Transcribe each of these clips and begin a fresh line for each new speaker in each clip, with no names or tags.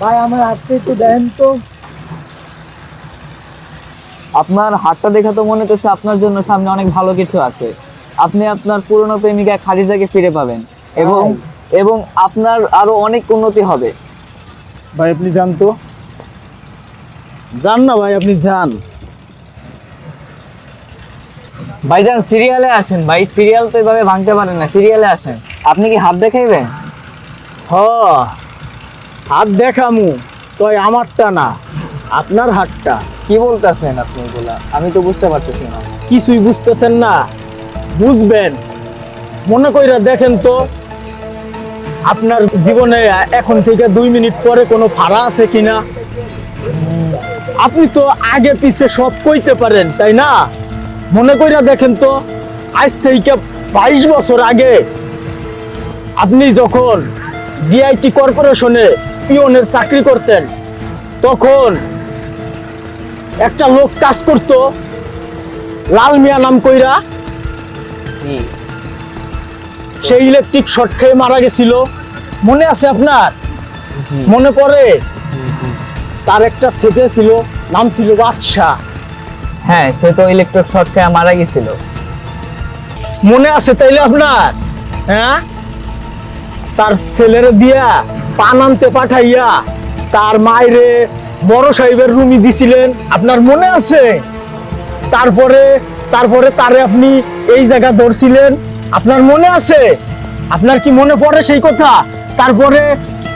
ভাই আমার হাতটা একটু দেন তো।
আপনার হাতটা দেখে তো মনে হচ্ছে আপনার জন্য সামনে অনেক ভালো কিছু আছে। আপনি আপনার পুরনো প্রেমিকা খাদিজাকে ফিরে পাবেন এবং এবং আপনার আরো অনেক উন্নতি হবে।
ভাই আপনি যান তো, যান না ভাই, আপনি যান।
ভাইজান সিরিয়ালে আসেন ভাই, সিরিয়াল তো এভাবে ভাঙতে পারেন না, সিরিয়ালে আসেন। আপনি কি হাত দেখাইবেন?
হ, হাত দেখামু, তই আমারটা না, আপনার হাতটা।
কি বলতেছেন আপনি এগুলা? আমি তো বুঝতে পারতেছি না।
কিছুই বুঝতেছেন না, বুঝবেন। মনে কইরা দেখেন তো, আপনার জীবনে এখন থেকে 2 মিনিট পরে কোনো ফাড়া আছে কিনা। আপনি তো আগে পিছে সব কইতে পারেন, তাই না? মনে কইরা দেখেন তো, আজ থেকে 22 বছর আগে আপনি যখন ডিআইটি কর্পোরেশনে পিওনের চাকরি করতেন, তখন একটা লোক কাজ করত লাল মিয়া নাম কইরা।
জি।
সেই ইলেকট্রিক শর্ট খেয়ে মারা গেছিল, মনে আছে আপনার?
জি।
মনে পড়ে? তার একটা ছেলে ছিল, নাম ছিল বাদশা।
হ্যাঁ, সে তো ইলেকট্রিক শর্ট খেয়ে মারা গেছিল।
মনে আছে তাইলে আপনার? হ্যাঁ, তার ছেলেরে দিয়া পান আনতে পাঠাইয়া তার মায়েরে বড় সাহেবের রুমি দিছিলেন, আপনার মনে আছে? তারপরে তারপরে তারে আপনি এই জায়গা ধরছিলেন, আপনার মনে আছে? আপনার কি মনে পড়ে সেই কথা? তারপরে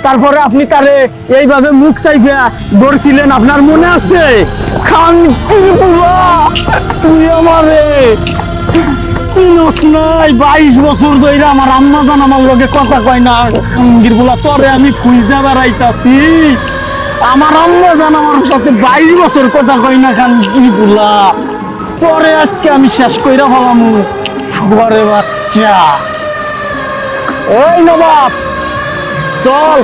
তারপরে আপনি তারে এইভাবে মুখ চাইফা ধরছিলেন, আপনার মনে আছে? খান তুই আমারে চিনস নাই? 22 বছর ধরে আমার আম্মা জান আমার লগে কথা কয় না, খাঙ্গির গুলা তরে আমি খুঁজা বেড়াইতাছি। আমার আম্মা জান আমার সাথে 22 বছর কথা কয় না, খাঙ্গি গুলা তরে আজকে আমি শেষ কইরা ফেলাম। ঘরে বাচ্চা, ওই নবাব চল।